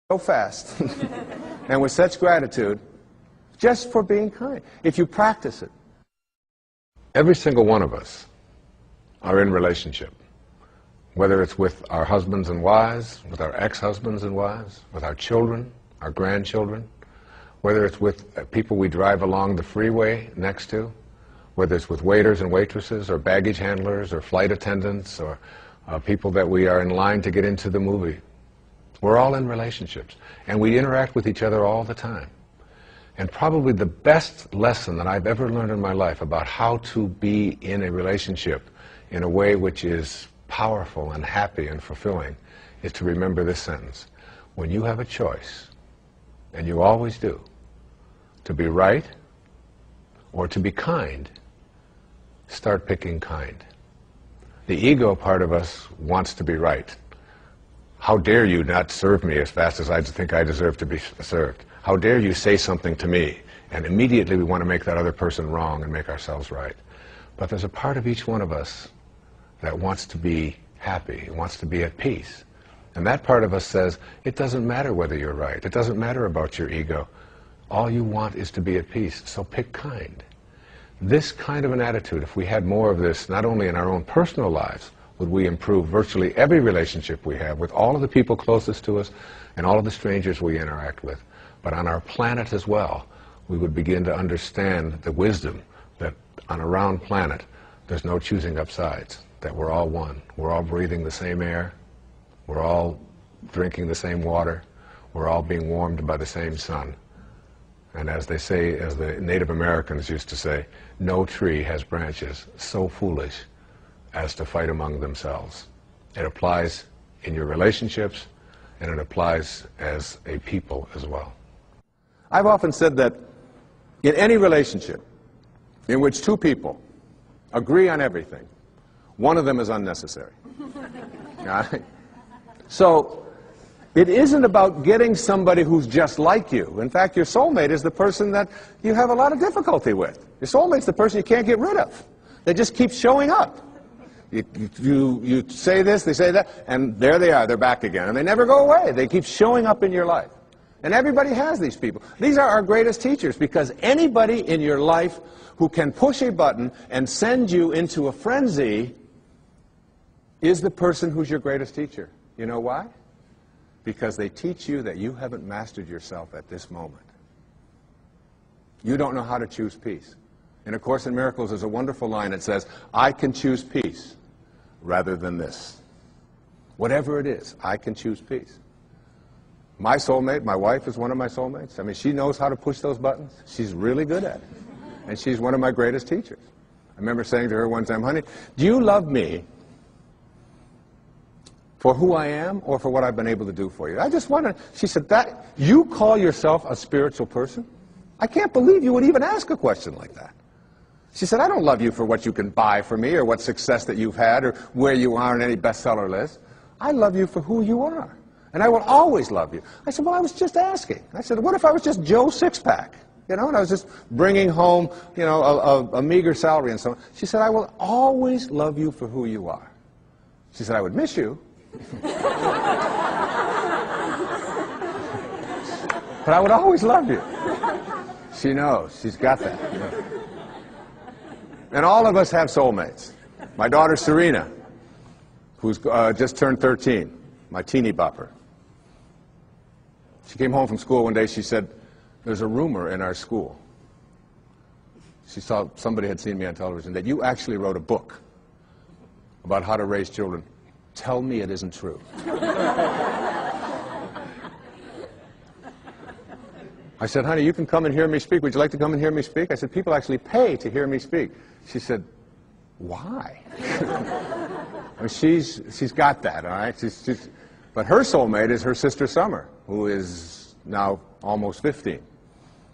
so fast and with such gratitude just for being kind, if you practice it. Every single one of us are in relationship, whether it's with our husbands and wives, with our ex-husbands and wives, with our children, our grandchildren, whether it's with people we drive along the freeway next to, whether it's with waiters and waitresses or baggage handlers or flight attendants or people that we are in line to get into the movie. We're all in relationships, and we interact with each other all the time. And probably the best lesson that I've ever learned in my life about how to be in a relationship in a way which is powerful and happy and fulfilling is to remember this sentence. When you have a choice, and you always do, to be right or to be kind, start picking kind. The ego part of us wants to be right. How dare you not serve me as fast as I think I deserve to be served? How dare you say something to me? And immediately we want to make that other person wrong and make ourselves right. But there's a part of each one of us that wants to be happy, wants to be at peace. And that part of us says, it doesn't matter whether you're right. It doesn't matter about your ego. All you want is to be at peace, so pick kind. This kind of an attitude, if we had more of this, not only in our own personal lives, would we improve virtually every relationship we have with all of the people closest to us and all of the strangers we interact with. But on our planet as well, we would begin to understand the wisdom that on a round planet, there's no choosing up sides, that we're all one. We're all breathing the same air. We're all drinking the same water. We're all being warmed by the same sun. And as they say, as the Native Americans used to say, no tree has branches so foolish as to fight among themselves. It applies in your relationships, and it applies as a people as well. I've often said that in any relationship in which two people agree on everything, one of them is unnecessary. Right? So it isn't about getting somebody who's just like you. In fact, your soulmate is the person that you have a lot of difficulty with. Your soulmate's the person you can't get rid of. They just keep showing up. You say this, they say that, and there they are, they're back again. And they never go away. They keep showing up in your life. And everybody has these people. These are our greatest teachers, because anybody in your life who can push a button and send you into a frenzy is the person who's your greatest teacher. You know why? Because they teach you that you haven't mastered yourself at this moment. You don't know how to choose peace. In A Course in Miracles, there's a wonderful line that says, I can choose peace rather than this. Whatever it is, I can choose peace. My soulmate, my wife, is one of my soulmates. I mean, she knows how to push those buttons. She's really good at it. And she's one of my greatest teachers. I remember saying to her one time, honey, do you love me for who I am or for what I've been able to do for you? I just wonder. She said, that you call yourself a spiritual person? I can't believe you would even ask a question like that. She said, I don't love you for what you can buy for me or what success that you've had or where you are on any bestseller list. I love you for who you are. And I will always love you. I said, well, I was just asking. I said, what if I was just Joe Sixpack? You know, and I was just bringing home, you know, a meager salary and so on. She said, I will always love you for who you are. She said, I would miss you. But I would always love you. She knows. She's got that. You know. And all of us have soulmates. My daughter Serena, who's just turned 13, my teeny bopper. She came home from school one day. She said, there's a rumor in our school. She saw somebody had seen me on television that you actually wrote a book about how to raise children. Tell me it isn't true. I said, honey, you can come and hear me speak. Would you like to come and hear me speak? I said, people actually pay to hear me speak. She said, why? I mean, she's got that, all right? But her soulmate is her sister Summer, who is now almost 15.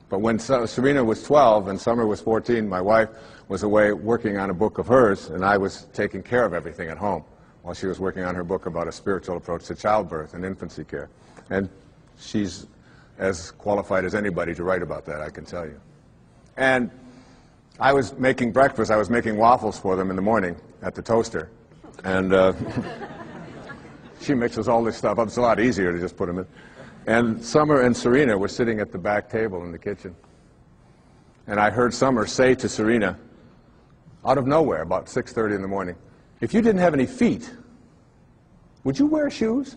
But when Serena was 12 and Summer was 14, my wife was away working on a book of hers, and I was taking care of everything at home while she was working on her book about a spiritual approach to childbirth and infancy care. And she's as qualified as anybody to write about that, I can tell you. And I was making breakfast. I was making waffles for them in the morning at the toaster. And she mixes all this stuff up. It's a lot easier to just put them in. And Summer and Serena were sitting at the back table in the kitchen. And I heard Summer say to Serena, out of nowhere, about 6:30 in the morning, if you didn't have any feet, would you wear shoes?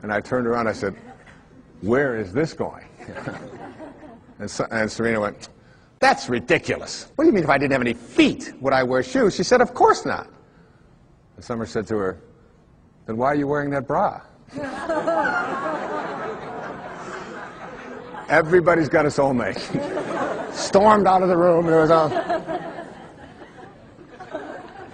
And I turned around, I said, where is this going? And Serena went, that's ridiculous. What do you mean if I didn't have any feet, would I wear shoes? She said, of course not. And Summer said to her, then why are you wearing that bra? Everybody's got a soulmate. Stormed out of the room. There was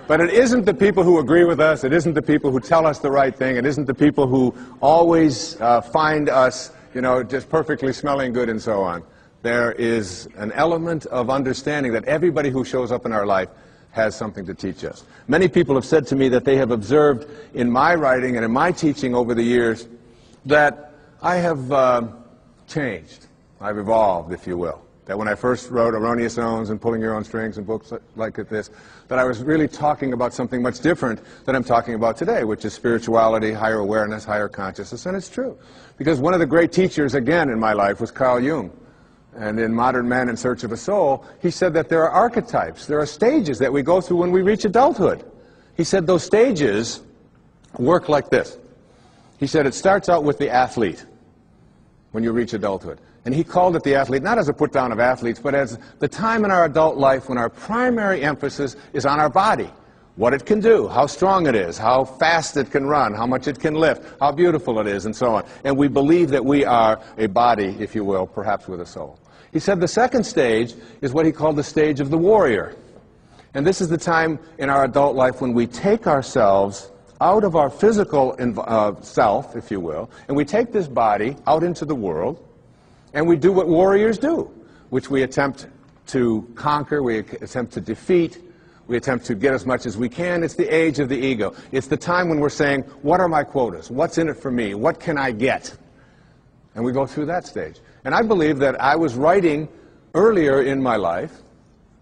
But it isn't the people who agree with us. It isn't the people who tell us the right thing. It isn't the people who always find us, you know, just perfectly smelling good and so on. There is an element of understanding that everybody who shows up in our life has something to teach us. Many people have said to me that they have observed in my writing and in my teaching over the years that I have changed. I've evolved, if you will. That when I first wrote Erroneous Zones and Pulling Your Own Strings and books like this, that I was really talking about something much different than I'm talking about today, which is spirituality, higher awareness, higher consciousness, and it's true. Because one of the great teachers, again, in my life was Carl Jung. And in Modern Man in Search of a Soul, he said that there are archetypes, there are stages that we go through when we reach adulthood. He said those stages work like this. He said it starts out with the athlete when you reach adulthood. And he called it the athlete, not as a put-down of athletes, but as the time in our adult life when our primary emphasis is on our body. What it can do, how strong it is, how fast it can run, how much it can lift, how beautiful it is, and so on. And we believe that we are a body, if you will, perhaps with a soul. He said the second stage is what he called the stage of the warrior. And this is the time in our adult life when we take ourselves out of our physical self, if you will, and we take this body out into the world, and we do what warriors do, which we attempt to conquer, we attempt to defeat, we attempt to get as much as we can. It's the age of the ego. It's the time when we're saying, what are my quotas? What's in it for me? What can I get? And we go through that stage. And I believe that I was writing earlier in my life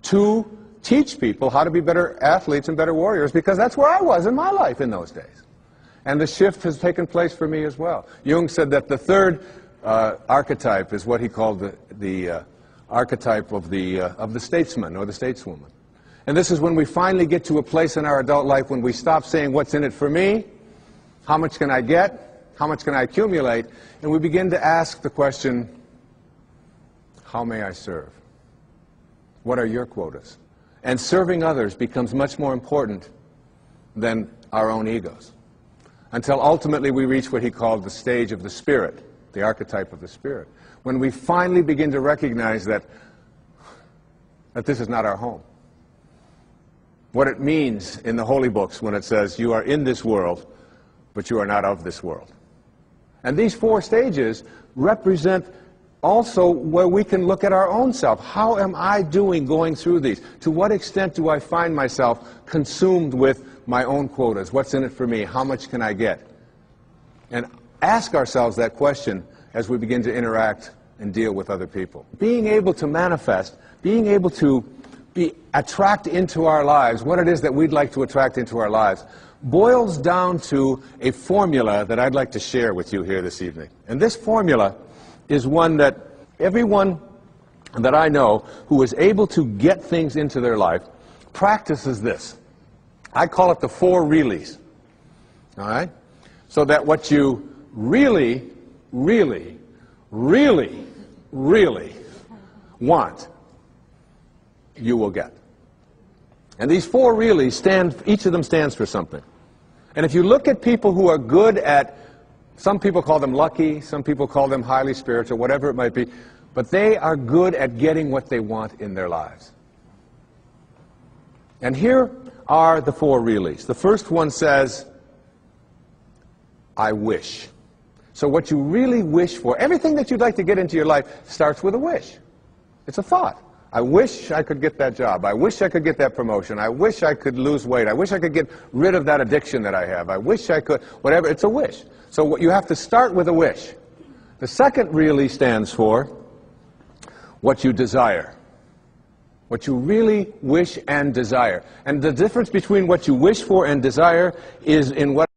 to teach people how to be better athletes and better warriors, because that's where I was in my life in those days. And the shift has taken place for me as well. Jung said that the third archetype is what he called the archetype of the statesman or the stateswoman. And this is when we finally get to a place in our adult life when we stop saying, what's in it for me? How much can I get? How much can I accumulate? And we begin to ask the question, how may I serve? What are your quotas? And serving others becomes much more important than our own egos, until ultimately we reach what he called the stage of the spirit, the archetype of the spirit, when we finally begin to recognize that this is not our home. What it means in the holy books when it says, you are in this world, but you are not of this world. And these four stages represent also where we can look at our own self. How am I doing going through these? To what extent do I find myself consumed with my own quotas? What's in it for me? How much can I get? And ask ourselves that question as we begin to interact and deal with other people. Being able to manifest, being able to attract into our lives what it is that we'd like to attract into our lives boils down to a formula that I'd like to share with you here this evening. And this formula is one that everyone that I know who is able to get things into their life practices this. I call it the 4 reallys. All right? So that what you really, really, really, really want, you will get. And these 4 reallys each of them stands for something. And if you look at people who are good at, some people call them lucky, some people call them highly spiritual, whatever it might be, but they are good at getting what they want in their lives. And here are the 4 reallys. The first one says, I wish. So what you really wish for, everything that you'd like to get into your life starts with a wish. It's a thought. I wish I could get that job. I wish I could get that promotion. I wish I could lose weight. I wish I could get rid of that addiction that I have. I wish I could, whatever. It's a wish. So what you have to start with a wish. The second really stands for what you desire. What you really wish and desire. And the difference between what you wish for and desire is in what